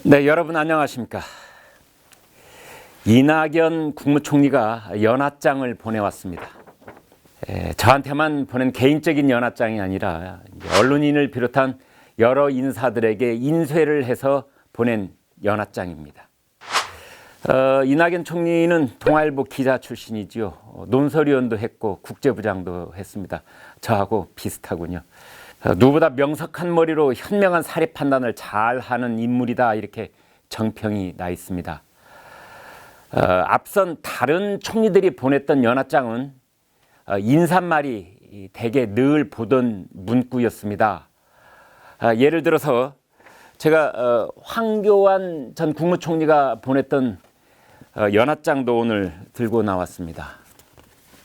네, 여러분 안녕하십니까? 이낙연 국무총리가 연하장을 보내왔습니다. 저한테만 보낸 개인적인 연하장이 아니라 언론인을 비롯한 여러 인사들에게 인쇄를 해서 보낸 연하장입니다. 이낙연 총리는 동아일보 기자 출신이지요. 논설위원도 했고 국제부장도 했습니다. 저하고 비슷하군요. 누구보다 명석한 머리로 현명한 사례 판단을 잘하는 인물이다, 이렇게 정평이 나 있습니다. 앞선 다른 총리들이 보냈던 연하장은 인사말이 대개 늘 보던 문구였습니다. 예를 들어서 제가 황교안 전 국무총리가 보냈던 연하장도 오늘 들고 나왔습니다.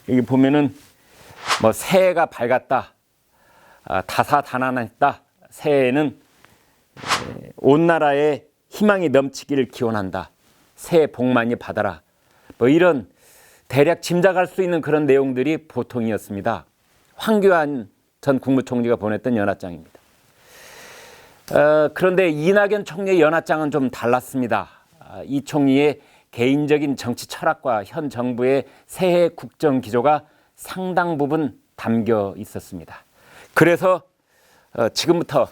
여기 보면은 뭐 새해가 밝았다, 다사다난했다, 새해에는 온 나라에 희망이 넘치기를 기원한다, 새해 복 많이 받아라, 뭐 이런 대략 짐작할 수 있는 그런 내용들이 보통이었습니다. 황교안 전 국무총리가 보냈던 연하장입니다. 그런데 이낙연 총리의 연하장은 좀 달랐습니다. 이 총리의 개인적인 정치 철학과 현 정부의 새해 국정 기조가 상당 부분 담겨 있었습니다. 그래서 지금부터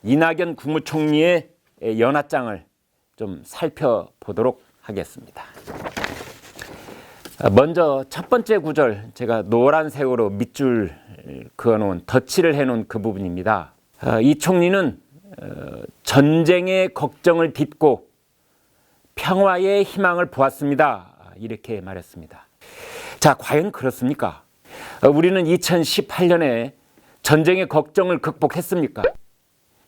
이낙연 국무총리의 연하장을 좀 살펴보도록 하겠습니다. 먼저 첫 번째 구절, 제가 노란색으로 밑줄 그어놓은 덧칠을 해놓은 그 부분입니다. 이 총리는 전쟁의 걱정을 딛고 평화의 희망을 보았습니다, 이렇게 말했습니다. 자, 과연 그렇습니까? 우리는 2018년에 전쟁의 걱정을 극복했습니까?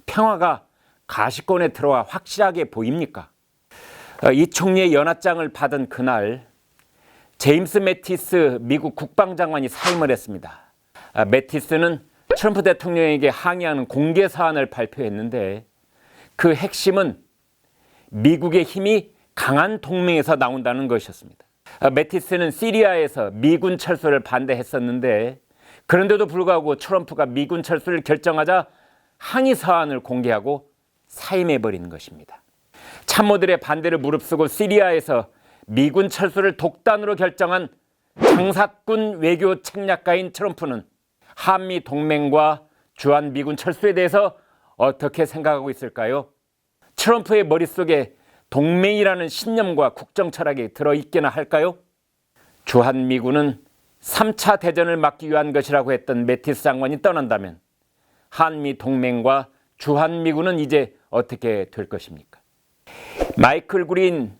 평화가 가시권에 들어와 확실하게 보입니까? 이 총리의 연하장을 받은 그날 제임스 매티스 미국 국방장관이 사임을 했습니다. 매티스는 트럼프 대통령에게 항의하는 공개 사안을 발표했는데 그 핵심은 미국의 힘이 강한 동맹에서 나온다는 것이었습니다. 매티스는 시리아에서 미군 철수를 반대했었는데 그런데도 불구하고 트럼프가 미군 철수를 결정하자 항의 사안을 공개하고 사임해버리는 것입니다. 참모들의 반대를 무릅쓰고 시리아에서 미군 철수를 독단으로 결정한 장사꾼 외교 책략가인 트럼프는 한미 동맹과 주한미군 철수에 대해서 어떻게 생각하고 있을까요? 트럼프의 머릿속에 동맹이라는 신념과 국정 철학이 들어있기나 할까요? 주한미군은 3차 대전을 막기 위한 것이라고 했던 매티스 장관이 떠난다면 한미 동맹과 주한미군은 이제 어떻게 될 것입니까? 마이클 그린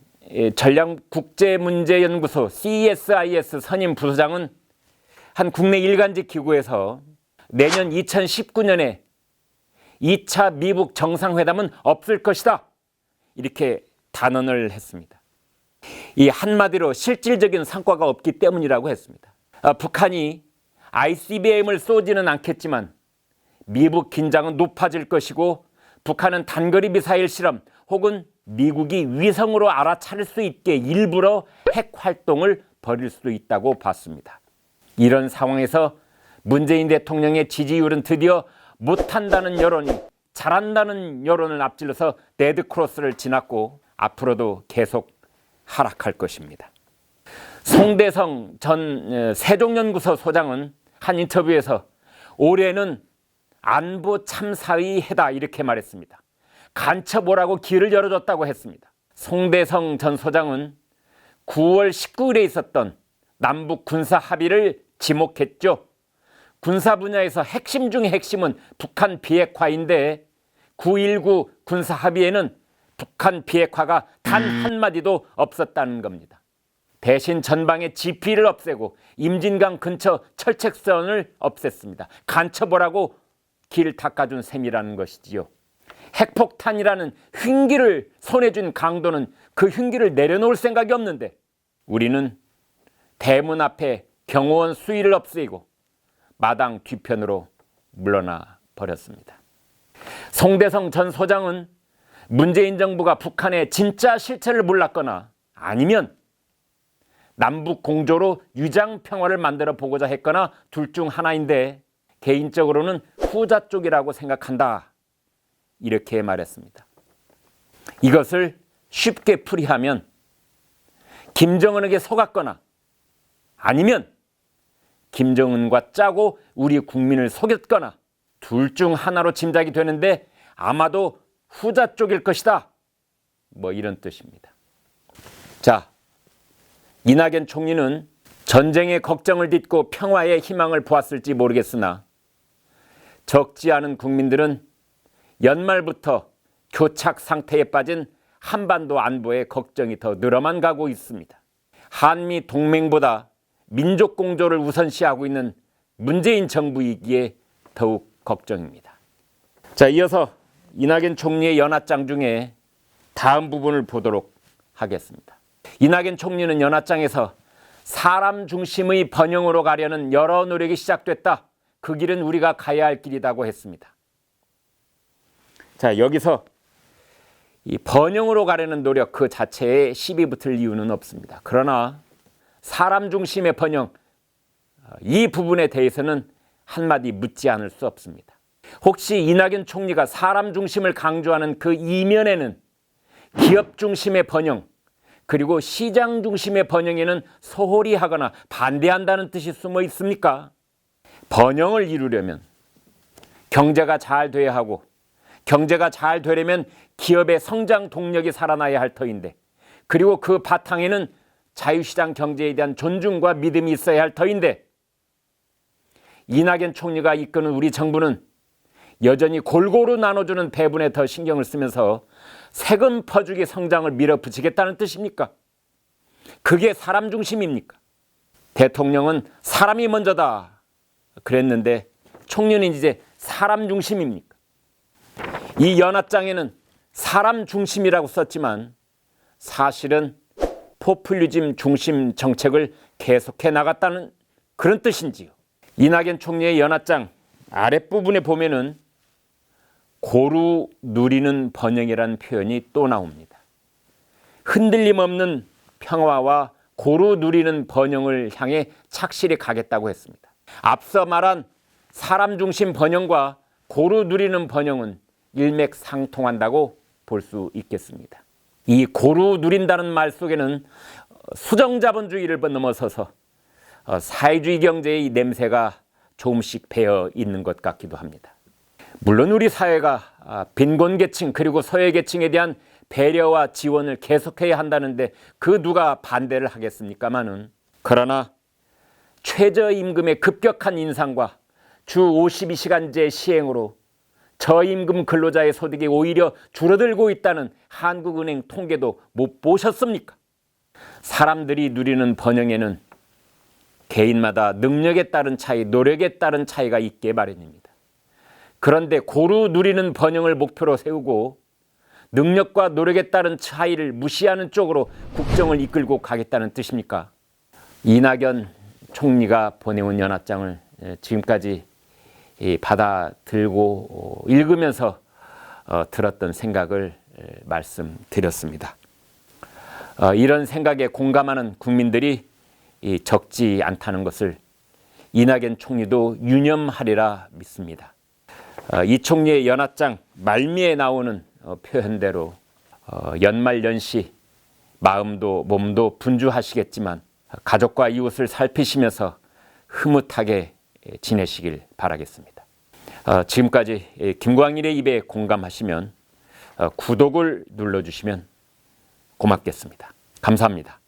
전략국제문제연구소 CSIS 선임 부소장은 한 국내 일간지 기구에서 내년 2019년에 2차 미북 정상회담은 없을 것이다, 이렇게 단언을 했습니다. 이 한마디로 실질적인 성과가 없기 때문이라고 했습니다. 북한이 ICBM을 쏘지는 않겠지만 미북 긴장은 높아질 것이고 북한은 단거리 미사일 실험 혹은 미국이 위성으로 알아차릴 수 있게 일부러 핵 활동을 벌일 수도 있다고 봤습니다. 이런 상황에서 문재인 대통령의 지지율은 드디어 못한다는 여론이 잘한다는 여론을 앞질러서 데드크로스를 지났고 앞으로도 계속 하락할 것입니다. 송대성 전 세종연구소 소장은 한 인터뷰에서 올해는 안보 참사의 해다, 이렇게 말했습니다. 간첩오라고 길을 열어줬다고 했습니다. 송대성 전 소장은 9월 19일에 있었던 남북 군사 합의를 지목했죠. 군사 분야에서 핵심 중의 핵심은 북한 비핵화인데 9.19 군사 합의에는 북한 비핵화가 단 한마디도 없었다는 겁니다. 대신 전방의 GP를 없애고 임진강 근처 철책선을 없앴습니다. 간첩오라고 길 닦아준 셈이라는 것이지요. 핵폭탄이라는 흉기를 손에 쥔 강도는 그 흉기를 내려놓을 생각이 없는데 우리는 대문 앞에 경호원 수위를 없애고 마당 뒤편으로 물러나 버렸습니다. 송대성 전 소장은 문재인 정부가 북한의 진짜 실체를 몰랐거나 아니면 남북 공조로 유장 평화를 만들어 보고자 했거나 둘 중 하나인데 개인적으로는 후자 쪽이라고 생각한다, 이렇게 말했습니다. 이것을 쉽게 풀이하면 김정은에게 속았거나 아니면 김정은과 짜고 우리 국민을 속였거나 둘 중 하나로 짐작이 되는데 아마도 후자 쪽일 것이다. 뭐 이런 뜻입니다. 자, 이낙연 총리는 전쟁의 걱정을 딛고 평화의 희망을 보았을지 모르겠으나 적지 않은 국민들은 연말부터 교착 상태에 빠진 한반도 안보에 걱정이 더 늘어만 가고 있습니다. 한미 동맹보다 민족 공조를 우선시하고 있는 문재인 정부이기에 더욱 걱정입니다. 자, 이어서 이낙연 총리의 연합장 중에 다음 부분을 보도록 하겠습니다. 이낙연 총리는 연합장에서 사람 중심의 번영으로 가려는 여러 노력이 시작됐다. 그 길은 우리가 가야 할 길이라고 했습니다. 자, 여기서 이 번영으로 가려는 노력 그 자체에 시비 붙을 이유는 없습니다. 그러나 사람 중심의 번영, 이 부분에 대해서는 한마디 묻지 않을 수 없습니다. 혹시 이낙연 총리가 사람 중심을 강조하는 그 이면에는 기업 중심의 번영, 그리고 시장 중심의 번영에는 소홀히 하거나 반대한다는 뜻이 숨어 있습니까? 번영을 이루려면 경제가 잘 돼야 하고, 경제가 잘 되려면 기업의 성장 동력이 살아나야 할 터인데, 그리고 그 바탕에는 자유시장 경제에 대한 존중과 믿음이 있어야 할 터인데, 이낙연 총리가 이끄는 우리 정부는 여전히 골고루 나눠주는 배분에 더 신경을 쓰면서 세금 퍼주기 성장을 밀어붙이겠다는 뜻입니까? 그게 사람 중심입니까? 대통령은 사람이 먼저다 그랬는데 총리는 이제 사람 중심입니까? 이 연합장에는 사람 중심이라고 썼지만 사실은 포퓰리즘 중심 정책을 계속해 나갔다는 그런 뜻인지요. 이낙연 총리의 연합장 아랫부분에 보면은 고루 누리는 번영이라는 표현이 또 나옵니다. 흔들림 없는 평화와 고루 누리는 번영을 향해 착실히 가겠다고 했습니다. 앞서 말한 사람 중심 번영과 고루 누리는 번영은 일맥상통한다고 볼 수 있겠습니다. 이 고루 누린다는 말 속에는 수정자본주의를 넘어서서 사회주의 경제의 냄새가 조금씩 배어 있는 것 같기도 합니다. 물론 우리 사회가 빈곤계층 그리고 소외계층에 대한 배려와 지원을 계속해야 한다는데 그 누가 반대를 하겠습니까마는, 그러나 최저임금의 급격한 인상과 주 52시간제 시행으로 저임금 근로자의 소득이 오히려 줄어들고 있다는 한국은행 통계도 못 보셨습니까? 사람들이 누리는 번영에는 개인마다 능력에 따른 차이, 노력에 따른 차이가 있게 마련입니다. 그런데 고루 누리는 번영을 목표로 세우고 능력과 노력에 따른 차이를 무시하는 쪽으로 국정을 이끌고 가겠다는 뜻입니까? 이낙연 총리가 보내온 연합장을 지금까지 받아들고 읽으면서 들었던 생각을 말씀드렸습니다. 이런 생각에 공감하는 국민들이 적지 않다는 것을 이낙연 총리도 유념하리라 믿습니다. 이 총리의 연합장 말미에 나오는 표현대로 연말연시 마음도 몸도 분주하시겠지만 가족과 이웃을 살피시면서 흐뭇하게 지내시길 바라겠습니다. 지금까지 김광일의 입에 공감하시면 구독을 눌러주시면 고맙겠습니다. 감사합니다.